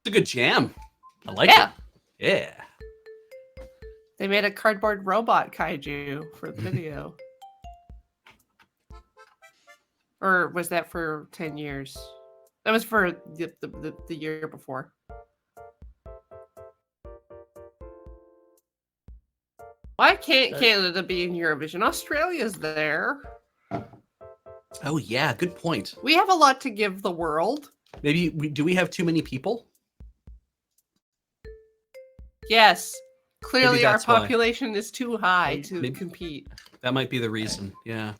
a good jam. I like Yeah. it. Yeah. They made a cardboard robot kaiju for the video. Or was that for 10 years? That was for the year before. Why can't Canada be in Eurovision? Australia's there. Oh yeah, good point. We have a lot to give the world. Maybe do we have too many people? Yes. Clearly our that's why. population is too high to compete. That might be the reason. Yeah.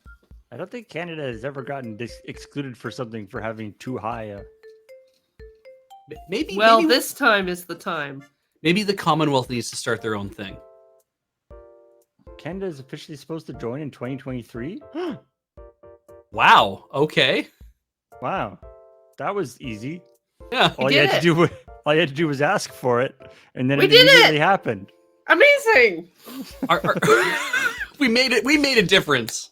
I don't think Canada has ever gotten excluded for something for having too high a... Maybe. Well, this time is the time. Maybe the Commonwealth needs to start their own thing. Canada is officially supposed to join in 2023? Wow. Okay. Wow. That was easy. Yeah. All you had to do was ask for it, and then We it did immediately happened. Amazing. We made it. We made a difference.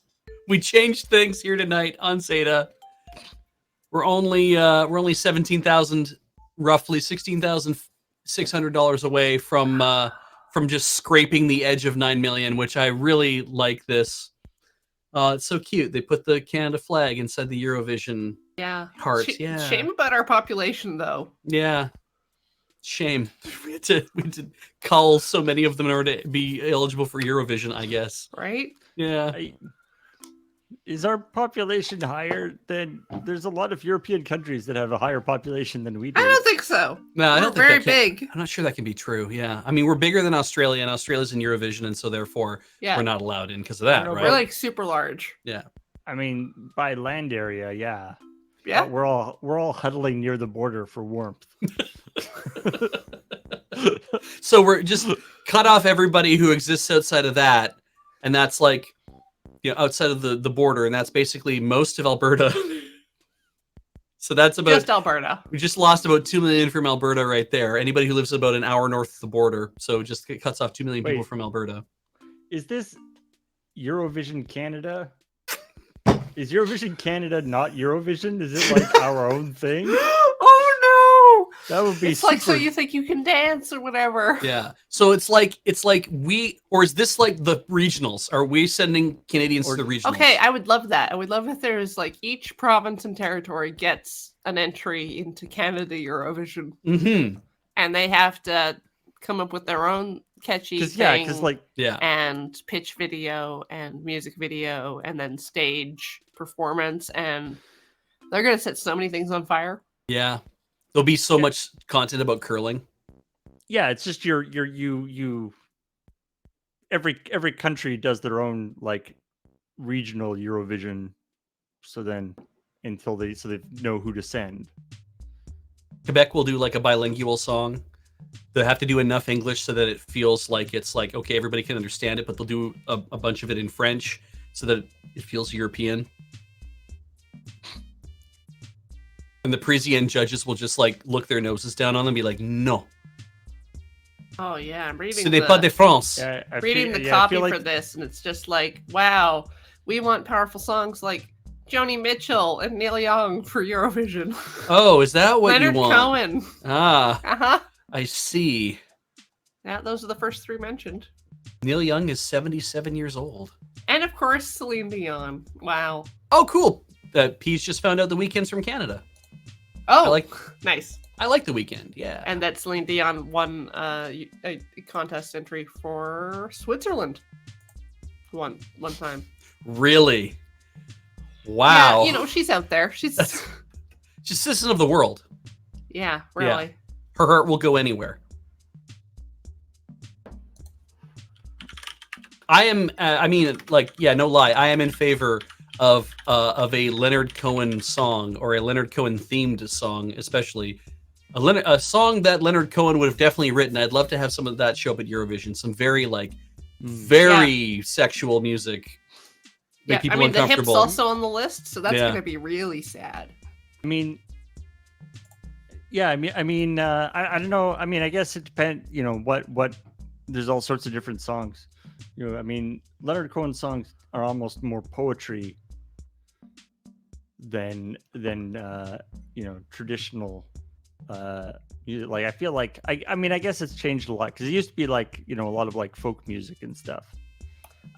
We changed things here tonight on Zeta. We're only roughly $16,600 away from just scraping the edge of 9 million, which I really like. This. It's so cute. They put the Canada flag inside the Eurovision heart. Shame about our population, though. Yeah. Shame. We had to cull so many of them in order to be eligible for Eurovision, I guess. Right? Yeah. Is our population higher than... There's a lot of European countries that have a higher population than we do. I don't think so. No, I We're don't think very big. I'm not sure that can be true. Yeah. I mean, we're bigger than Australia, and Australia's in Eurovision, and so therefore we're not allowed in because of that, right? We're like super large. Yeah. I mean, by land area, yeah. Yeah. We're all huddling near the border for warmth. So we're just cut off everybody who exists outside of that, and that's like, outside of the border, and that's basically most of Alberta. So that's about just Alberta. We just lost about 2 million from Alberta right there. Anybody who lives about an hour north of the border, so just it cuts off 2 million people from Alberta. Is this Eurovision Canada? Is Eurovision Canada not Eurovision? Is it like our own thing? Oh no! That would be like, so you think you can dance or whatever. Yeah. So it's like we, or is this like the regionals? Are we sending Canadians to the regionals? Okay, I would love that. I would love if there's like each province and territory gets an entry into Canada Eurovision. Mm-hmm. And they have to come up with their own catchy thing. And pitch video and music video and then stage performance, and they're gonna set so many things on fire. Yeah. There'll be so much content about curling. Yeah, it's just every country does their own like regional Eurovision, so then until they know who to send. Quebec will do like a bilingual song. They'll have to do enough English so that it feels like it's like, okay, everybody can understand it, but they'll do a bunch of it in French so that it feels European. And the Parisian judges will just like look their noses down on them and be like, no. Oh yeah, I'm reading. Ce n'est pas de France. Reading the copy for this, and it's just like, wow, we want powerful songs like Joni Mitchell and Neil Young for Eurovision. Oh, is that what Leonard you want? Cohen. Ah. I see. Yeah, those are the first three mentioned. Neil Young is 77 years old. And of course, Celine Dion. Wow. Oh, cool. Pete's just found out the Weeknd's from Canada. Oh, nice. I like The Weeknd, yeah. And that Celine Dion won a contest entry for Switzerland one time. Really? Wow. Yeah, she's out there. She's citizen of the world. Yeah, really. Yeah. Her heart will go anywhere. I am, no lie. I am in favor of a Leonard Cohen song, or a Leonard Cohen themed song, especially a song that Leonard Cohen would have definitely written. I'd love to have some of that show up at Eurovision. Some very sexual music. Make people uncomfortable. The hip's also on the list, so that's going to be really sad. I mean, yeah, I don't know. I mean, I guess it depends. What? There's all sorts of different songs. I mean, Leonard Cohen songs are almost more poetry than traditional Like I feel like I mean I guess it's changed a lot because it used to be like a lot of like folk music and stuff.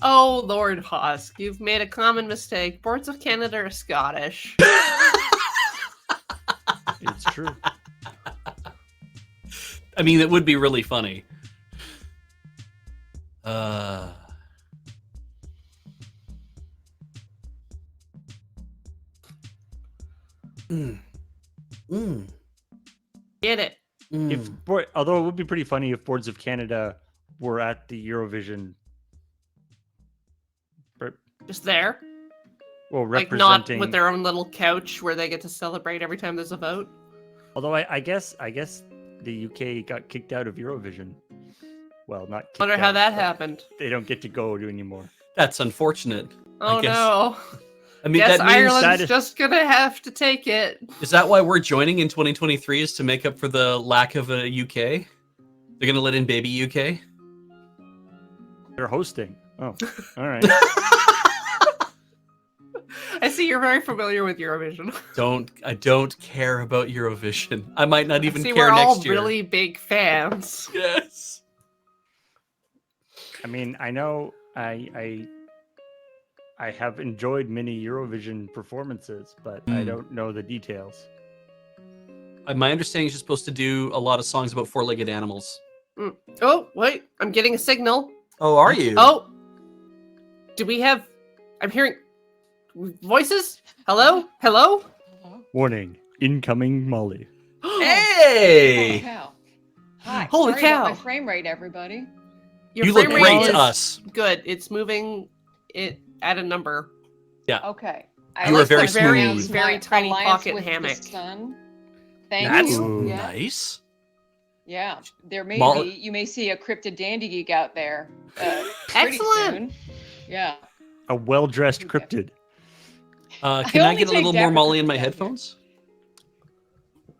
Oh Lord Hosk, you've made a common mistake. Boards of Canada are Scottish. It's true. I mean, it would be really funny. Get it. Although it would be pretty funny if Boards of Canada were at the Eurovision. Just there? Well, like not with their own little couch where they get to celebrate every time there's a vote. Although I guess the UK got kicked out of Eurovision. Well, not kicked Wonder out, how that happened. They don't get to go anymore. That's unfortunate. Oh no. I mean, guess that means Ireland's just gonna have to take it. Is that why we're joining in 2023? Is to make up for the lack of a UK? They're gonna let in baby UK. They're hosting. Oh, all right. I see you're very familiar with Eurovision. I don't care about Eurovision. I might not even care we're next all year. really big fans. Yes. I mean, I know I have enjoyed many Eurovision performances, but I don't know the details. My understanding is you're supposed to do a lot of songs about four-legged animals. Oh, wait. I'm getting a signal. Oh, are you? Oh. Do we have... I'm hearing voices? Hello? Hello? Warning. Incoming Molly. Hey! Holy cow. Hi. Holy Sorry cow. about my frame rate, everybody. Your You look frame great rate to is us. Good. It's moving it at a number. Yeah. Okay. You were like very the smooth. Very tiny alliance pocket with the hammock. sun. Thank That's you. Yeah. nice. Yeah. There may Molly- be, you may see a cryptid dandy geek out there. Pretty Excellent. soon. Yeah. A well-dressed Okay. cryptid. Can I only get a take little more Dapper Molly in my Cryptid out here. headphones?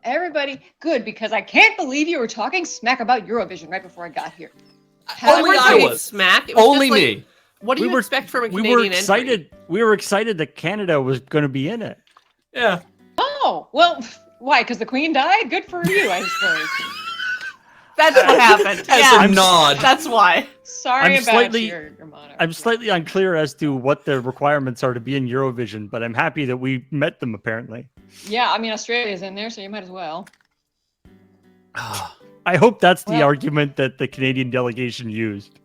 Everybody, good, because I can't believe you were talking smack about Eurovision right before I got here. Only We're I talking was. Smack. It was Only just like, me. What do you expect from a Canadian We were entry? excited. We were excited that Canada was going to be in it. Yeah. Oh, well, why? Because the Queen died? Good for you, I suppose. That's what happened. As yeah, a nod. That's why. Sorry I'm about slightly- your monarch. I'm slightly unclear as to what the requirements are to be in Eurovision, but I'm happy that we met them apparently. Yeah, I mean, Australia's in there, so you might as well. I hope that's the Well- argument that the Canadian delegation used.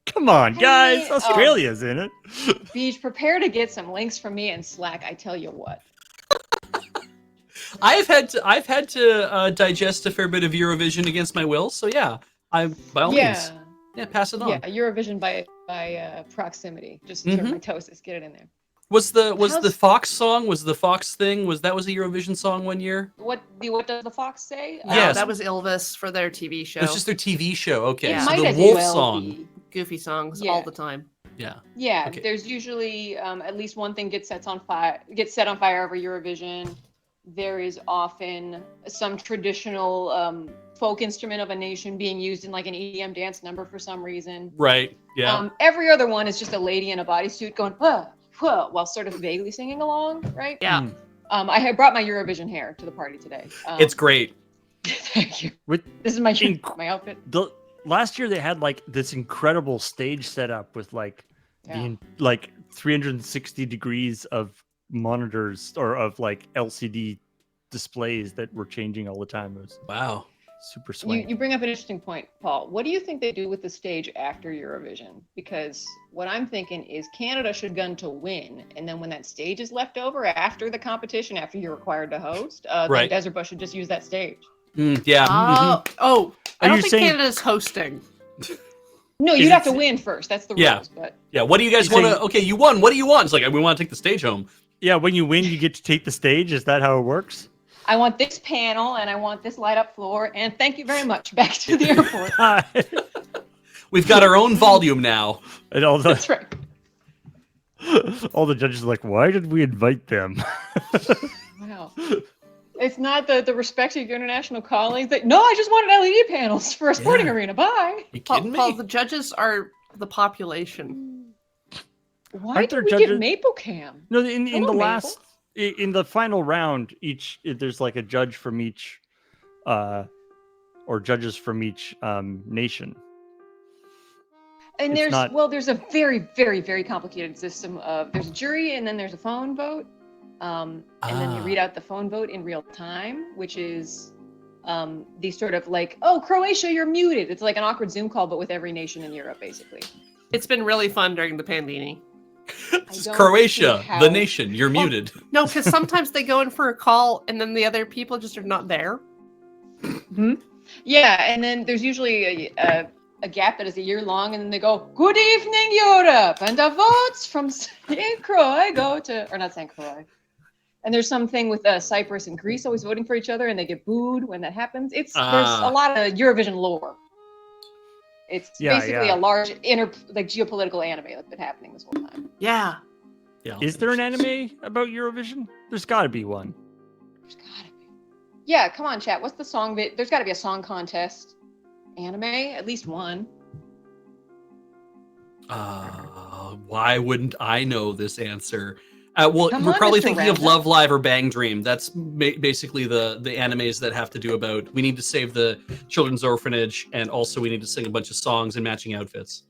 Come on, guys. Hey, Australia's in it. Beach, prepare to get some links from me in Slack, I tell you what. I've had to digest a fair bit of Eurovision against my will, so yeah, by all means, pass it on. Yeah, Eurovision by proximity. Just serve my toast, get it in there. Was the Fox song? Was the Fox thing? Was a Eurovision song one year? What does the fox say? Yes. That was Elvis for their TV show. It was just their TV show. Okay, Yeah. It so might the as Wolf well song. be. Goofy songs Yeah. all the time. Yeah. Yeah, Okay. there's usually at least one thing gets set on fire over Eurovision. There is often some traditional folk instrument of a nation being used in like an EDM dance number for some reason. Right. Yeah. Every other one is just a lady in a bodysuit going while sort of vaguely singing along, right? Yeah. I had brought my Eurovision hair to the party today. It's great. Thank you. With This is my outfit. last year they had like this incredible stage setup with like like 360 degrees of monitors or of like LCD displays that were changing all the time. It was Wow. super swanky. You bring up an interesting point, Paul. What do you think they do with the stage after Eurovision? Because what I'm thinking is Canada should gun to win, and then when that stage is left over after the competition, after you're required to host, Right. then Desert Bus should just use that stage. Yeah. Oh, I Are don't you think saying- Canada's hosting. No, Is you'd it have to s- win first. That's the Yeah. rules. But Yeah. What do you guys You want to? saying- Okay, you won. What do you want? It's like we want to take the stage home. Yeah, when you win, you get to take the stage. Is that how it works? I want this panel, and I want this light up floor, and thank you very much. Back to the airport. We've got our own volume now. And all That's the right. all the judges are like, why did we invite them? Wow. It's not the respect of your international colleagues that, no, I just wanted LED panels for a sporting arena. Bye. You Paul, kidding me? Paul, the judges are the population. Why Aren't did there we judges- give Maple Cam? No, in Hello, the Mabel. last in the final round, there's like a judge from each or judges from each nation. And there's a very, very, very complicated system of there's a jury and then there's a phone vote. And then you read out the phone vote in real time, which is these sort of like, oh, Croatia, you're muted. It's like an awkward Zoom call, but with every nation in Europe, basically. It's been really fun during the pandemic. Croatia, the nation, you're muted. No, because sometimes they go in for a call and then the other people just are not there. Mm-hmm. Yeah, and then there's usually a gap that is a year long, and then they go, "Good evening, Europe," and the votes from St. Croix go to, or not St. Croix. And there's something with Cyprus and Greece always voting for each other, and they get booed when that happens. There's a lot of Eurovision lore. It's basically a large geopolitical anime that's been happening this whole time. Yeah. Is there an anime about Eurovision? There's got to be one. There's got to be. Yeah, come on, chat. What's the song? There's got to be a song contest anime, at least one. Why wouldn't I know this answer? Well, Come we're on, probably Mr. thinking of Roundup. Love Live or Bang Dream. That's basically the animes that have to do about we need to save the children's orphanage, and also we need to sing a bunch of songs in matching outfits.